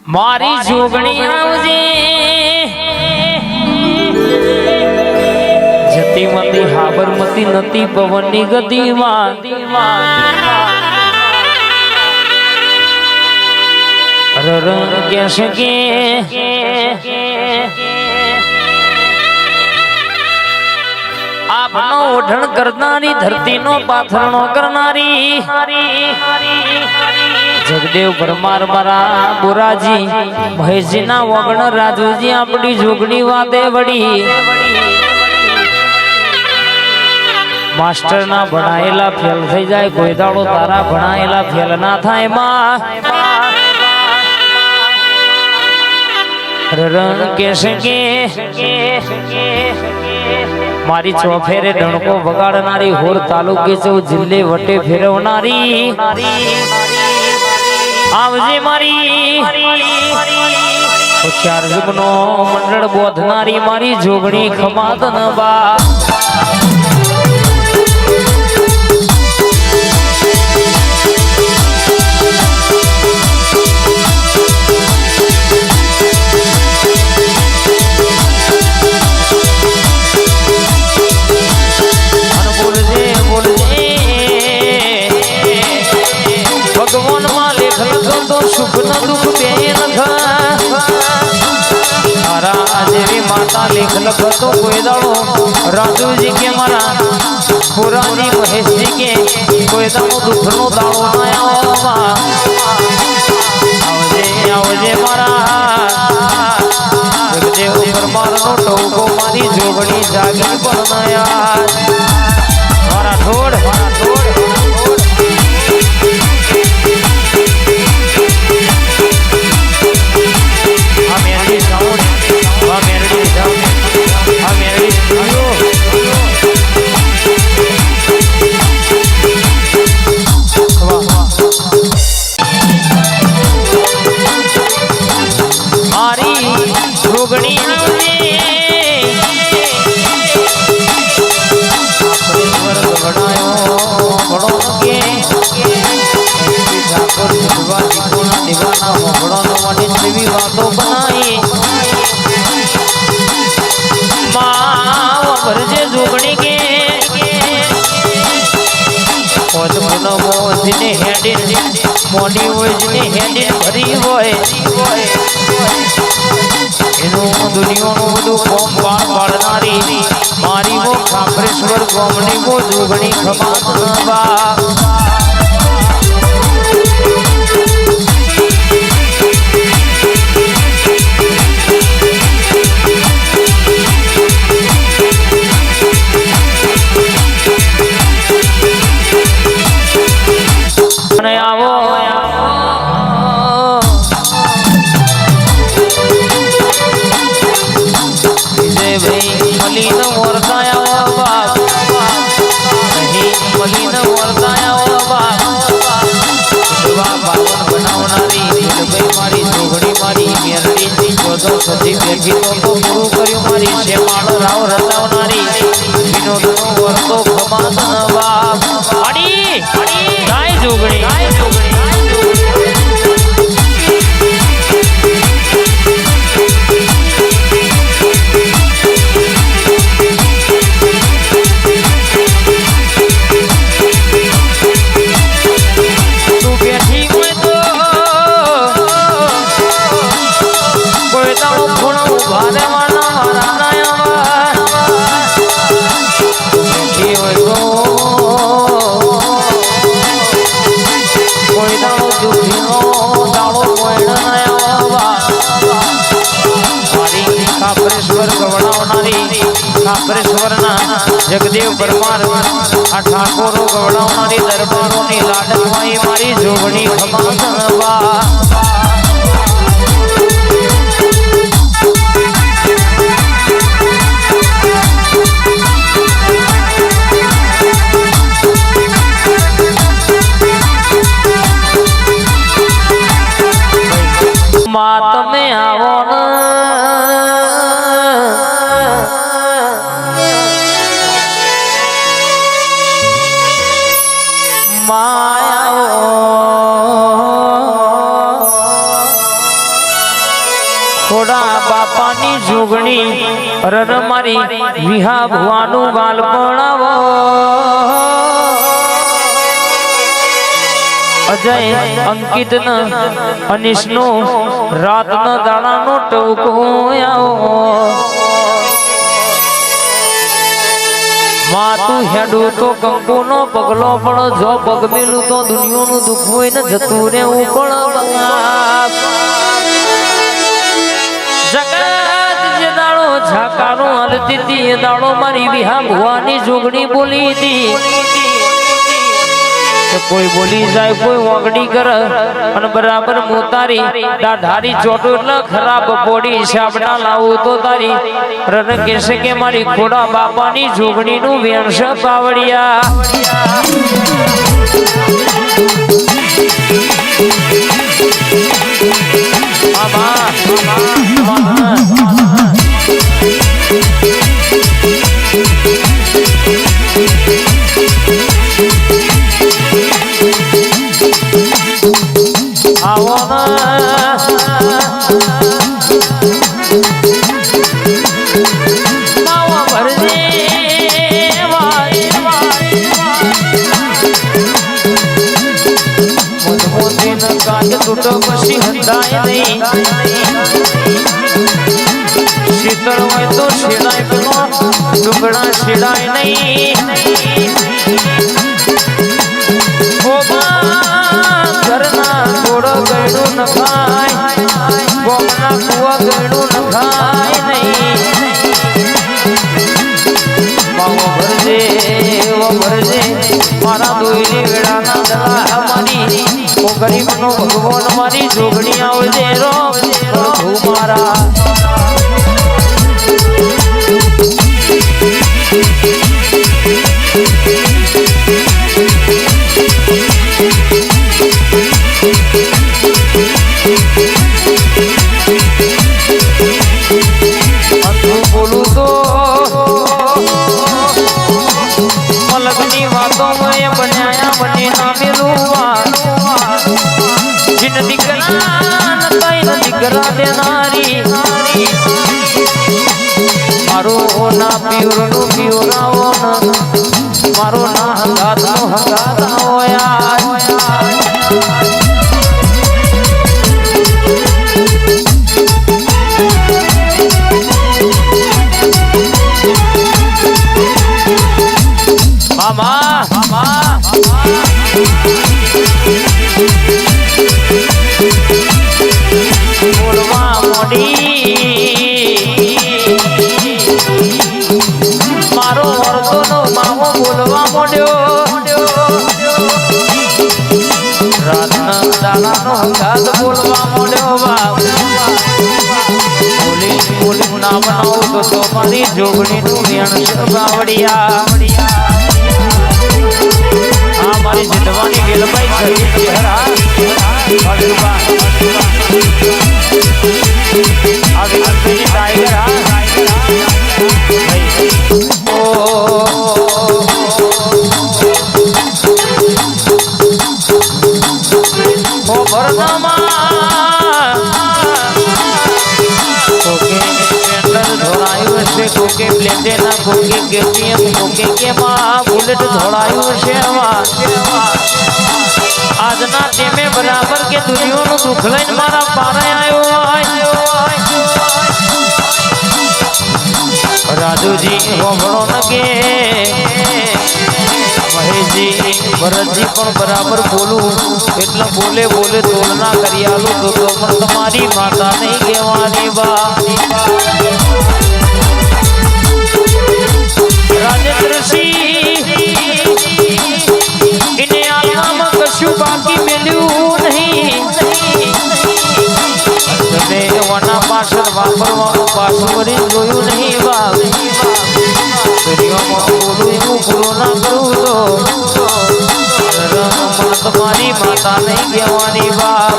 મારી જોગણી આવજે જતી મતી હાબરમતી નતી પવનની ગતિમાં રરંગ કેશે કે આપનો ઓઢણ કરનારી ધરતીનો પાથરણો કરનારી જગદેવ પરમાર મારા બોરાજી મહેશજીના વગણ રાજુજી આપણી જોગણી વાતે વળી માસ્ટર ના ભણાયેલા ફેલ થઈ જાય કોઈ દાડો તારા ભણાયેલા ફેલ ના થાય માં રરણ કેશે કે મારી ચોફેરે ડણકો વગાડનારી હોર તાલુકે ચૌ જિલ્લે વટે ફેરવનારી આવજે મારી ચાર યુગનો મંડળ બોધનારી મારી જોગણી ખમાત ન બા लेख लखतो कोई दाड़ो राजू जी के मारा पुरानी महेश जी के कोई दाड़ो दुखनो दाड़ो नया आवजे आवजे मारा जगदेव परमार नो टोको मारी जोगणी जागी पण नया मारा छोड़ मोनी वजने हेडी भरी होए एनो दुनिया नो बधु कोम बाण बाळनारी मारी वो खापरेश्वर गोमनी वो जोगणी खमात बा સતી બેઠી તો પૂરું કર્યું મારી શેમાળ રાવ રતાવનારી વિનોદનો વર્તો ખમાત બાપ આડી ગાય જોગણી जगदेव परमार आ ठाकोरो गवड़ावनारी दरबारोनी लाडकमाई मारी जोगणी खमात बा मात में आवो न થોડા બાપાની જોગણી રર મારી વિહા ભુવાનું ગાલ પણાવો અજય અંકિત ન અનિશ નો રાત ન દાડા નો ટવકો આવો માતું હેડું તો કંકુ નો પગલો પણ જો પગ મેલું તો દુનિયાનું દુઃખ હોય ને જતું રહેવું પણ જગત જે દાડો ઝાકારો હલતી હતી એ દાડો મારી વિહા ભુવાની જોગણી બોલી હતી કોઈ બોલી જાય કોઈ વાગડી કરે અને બરાબર મોતારી દાઢારી ચોટો એટલે ખરાબ પોડી સાબડા લાવું તો તારી રન કહેશે કે મારી ખોડા બાપાની જોગણી નું વેણસ પાવડિયા टूटो पसी हंदाए नहीं शीतल होय तो छेड़ाए पेलो टुकड़ा छेड़ाए नहीं ओ घरना थोड़ो गयडू न खाय गोमना कुआ गयडू न खाय नहीं वो भरजे मारा दोईली वेड़ा ना दला हमारी ओ गरीब नो भगवान मारी जोगणी आवजे रो प्रभु मारा तू बोलू तो मलकनी बातों में बनाया बने ना मिलूवा जिन दिकरा देनारी मारो ना प्यूर नु प्यूरावो मारो ना हंगात नु हंगातावो यार मामा मामा बोलवा मोड़ी मारो औरतो नो मामो बोलवा मोड्यो रात न दाना नो हंगात बोलवा मोड्यो बाप बोली बोली ना बनाओ तो मारी जोगणी नु वेण बावड़िया हमारी जिंदवानी गेलबाई खरी चेहरा भगवा अभी अंतरी टाइगर ओ भरनामा कोके स्टैंडर धोरायु से कोके प्लेटेना कोके केटीएम कोके के मां बुलेट धोरायु से आज ना टेमे बराबर के दुनिया नु दुख लઈને मारा पारे आयो राजू जी होबड़ो न के महेश जी भरत जी पण बराबर बोलू એટલે બોલે બોલે તોલના કરી આલો તો પણ તમારી માતા નહીં કહેવાની બા રાજેન્દ્ર સિંહ ઇને આલમાં કશું બાકી મેલ્યું નહીં તમે વના પાછળ વાપરવાનું પાછું કરી જોયું નહીં બાપ દુનિયામાં બોલું એવું પૂરો ના કરું તો તમારી માતા નહીં કહેવાની બાપ